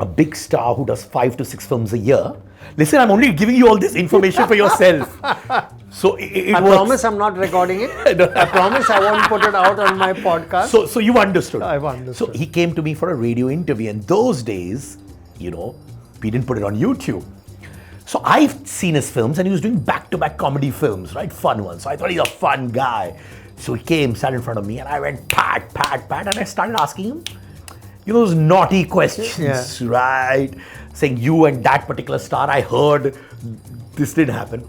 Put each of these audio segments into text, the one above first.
a big star who does 5 to 6 films a year. Listen, I'm only giving you all this information for yourself. So I promise I'm not recording it. No. I promise I won't put it out on my podcast. So you understood. I've understood. So he came to me for a radio interview, and those days, we didn't put it on YouTube. So I've seen his films, and he was doing back-to-back comedy films, right? Fun ones. So I thought he's a fun guy. So he came, sat in front of me, and I went pat, and I started asking him, those naughty questions, right? Saying you and that particular star, I heard this did happen.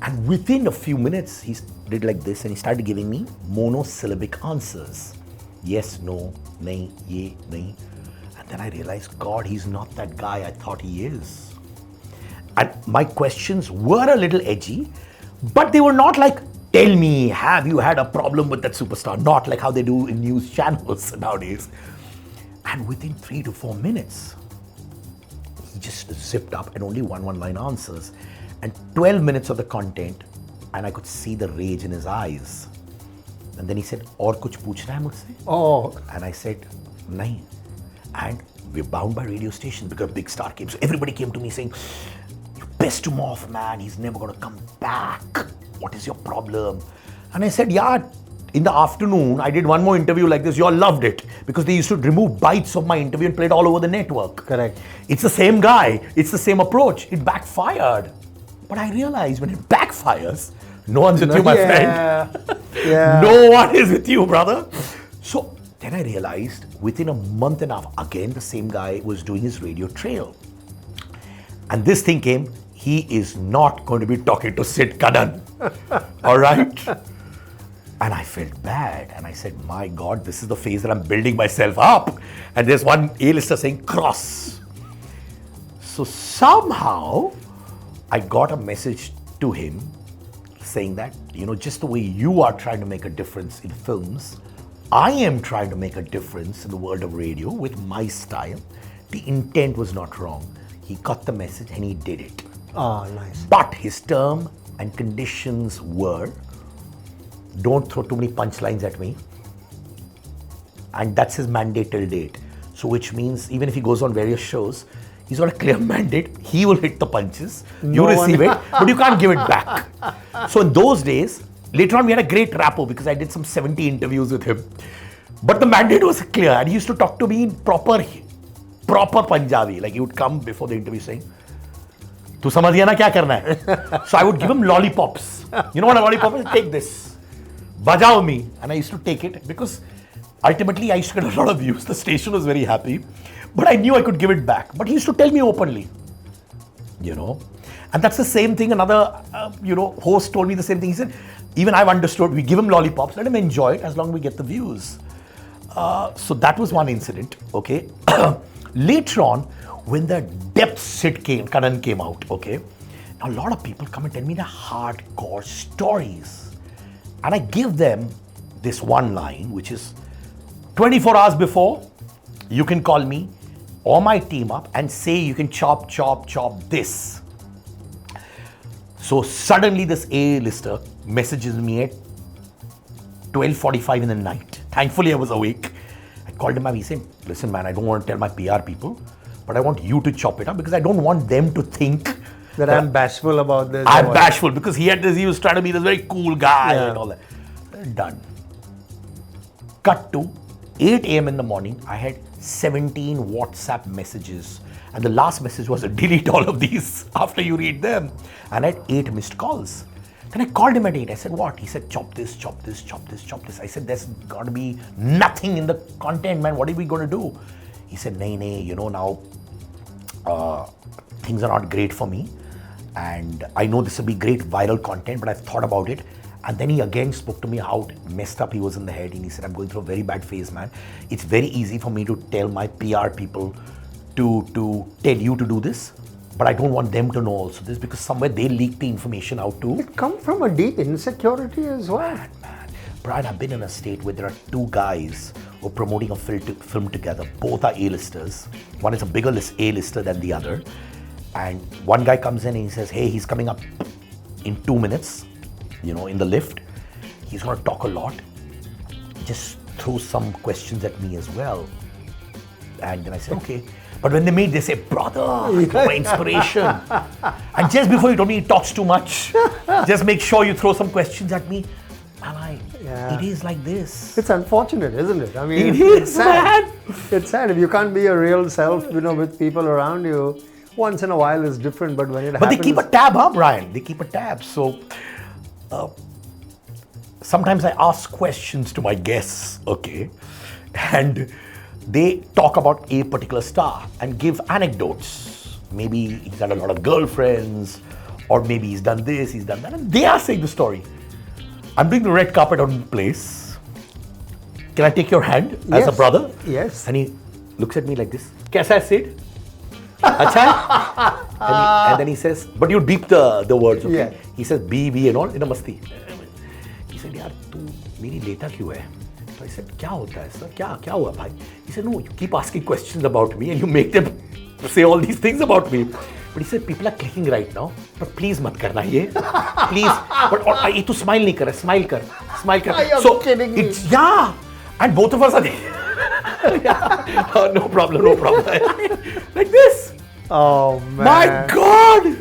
And within a few minutes, he did like this, and he started giving me monosyllabic answers. Yes, no, nahi, ye, nahi. And then I realized, God, he's not that guy I thought he is. And my questions were a little edgy, but they were not like, tell me, have you had a problem with that superstar? Not like how they do in news channels nowadays. And within 3 to 4 minutes, he just zipped up and only one-line answers. And 12 minutes of the content, and I could see the rage in his eyes. And then he said, "Aur kuch पूछना है मुझसे?" Oh. And I said, "Nahi." And we're bound by radio stations because a big star came. So everybody came to me saying, "You pissed him off, man. He's never going to come back. What is your problem?" And I said, "Yeah, in the afternoon, I did one more interview like this. You all loved it because they used to remove bites of my interview and play it all over the network." Correct. It's the same guy. It's the same approach. It backfired. But I realized when it backfires, no one's with you, my friend. Yeah. No one is with you, brother. So then I realized within a month and a half, again, the same guy was doing his radio trail. And this thing came, he is not going to be talking to Siddharth Kannan. All right? And I felt bad. And I said, my God, this is the phase that I'm building myself up. And there's one A-lister saying, cross. So somehow, I got a message to him saying that, just the way you are trying to make a difference in films, I am trying to make a difference in the world of radio with my style. The intent was not wrong. He got the message and he did it. Ah, nice. But his term and conditions were, don't throw too many punchlines at me. And that's his mandate till date. So which means even if he goes on various shows, he's got a clear mandate. He will hit the punches. You receive it, but you can't give it back. So in those days, later on we had a great rapport because I did some 70 interviews with him. But the mandate was clear and he used to talk to me in proper Punjabi. Like he would come before the interview saying, "Tu samajh gaya na kya karna hai?" So I would give him lollipops. You know what a lollipop is? Take this. Bajao me. And I used to take it because ultimately I used to get a lot of views. The station was very happy. But I knew I could give it back. But he used to tell me openly, And that's the same thing. Another, host told me the same thing. He said, even I've understood. We give him lollipops. Let him enjoy it as long as we get the views. So that was one incident. Okay. Later on, when the depth Siddharth Kannan came out. Okay. Now a lot of people come and tell me the hardcore stories. And I give them this one line, which is 24 hours before, you can call me or my team up and say you can chop this. So suddenly this A-lister messages me at 12:45 in the night. Thankfully I was awake. I called him up. He said, "Listen man, I don't want to tell my PR people, but I want you to chop it up because I don't want them to think that I'm bashful about this." I'm bashful because he was trying to be this very cool guy and all that. Done. Cut to 8 a.m. in the morning, I had 17 WhatsApp messages. And the last message was, delete all of these after you read them. And I had 8 missed calls. Then I called him at 8. I said, what? He said, chop this. I said, there's got to be nothing in the content, man. What are we going to do? He said, nay, now things are not great for me. And I know this will be great viral content, but I've thought about it. And then he again spoke to me how messed up he was in the head. And he said, I'm going through a very bad phase, man. It's very easy for me to tell my PR people to tell you to do this. But I don't want them to know also this because somewhere they leak the information out too. It comes from a deep insecurity as well. Man. Brian, I've been in a state where there are 2 guys who are promoting a film together. Both are A-listers. One is a bigger A-lister than the other. And one guy comes in and he says, hey, he's coming up in 2 minutes. In the lift, he's going to talk a lot. Just throw some questions at me as well. And then I said, okay. But when they meet, they say, brother, you're my inspiration. And just before you told me he talks too much, just make sure you throw some questions at me. Yeah. It is like this. It's unfortunate, isn't it? I mean, It it's is, sad. man. It's sad if you can't be your real self, with people around you. Once in a while is different, but when it But happens, they keep a tab, huh, Brian? They keep a tab. So sometimes I ask questions to my guests, okay? And they talk about a particular star and give anecdotes. Maybe he's had a lot of girlfriends, or maybe he's done this, he's done that. And they are saying the story. I'm doing the red carpet on place. Can I take your hand as a Yes. brother? Yes. And he looks at me like this. Kaisa hai, Sid? Acha hai? And then he says, but you beep the words, okay? Yeah. He says B and all in a masti. He said, yaar, tu meri leta kyun hai? So I said, kya hota hai sir? Kya hua bhai? He said, no, you keep asking questions about me and you make them say all these things about me. But he said, people are clicking right now, but please mat karna ye. Please. But ye tu smile nahi kar raha, smile kar. Smile kar. Are you kidding me? It's, yeah. And both of us are there. Yeah. Oh, no problem. Like this. oh man. My God.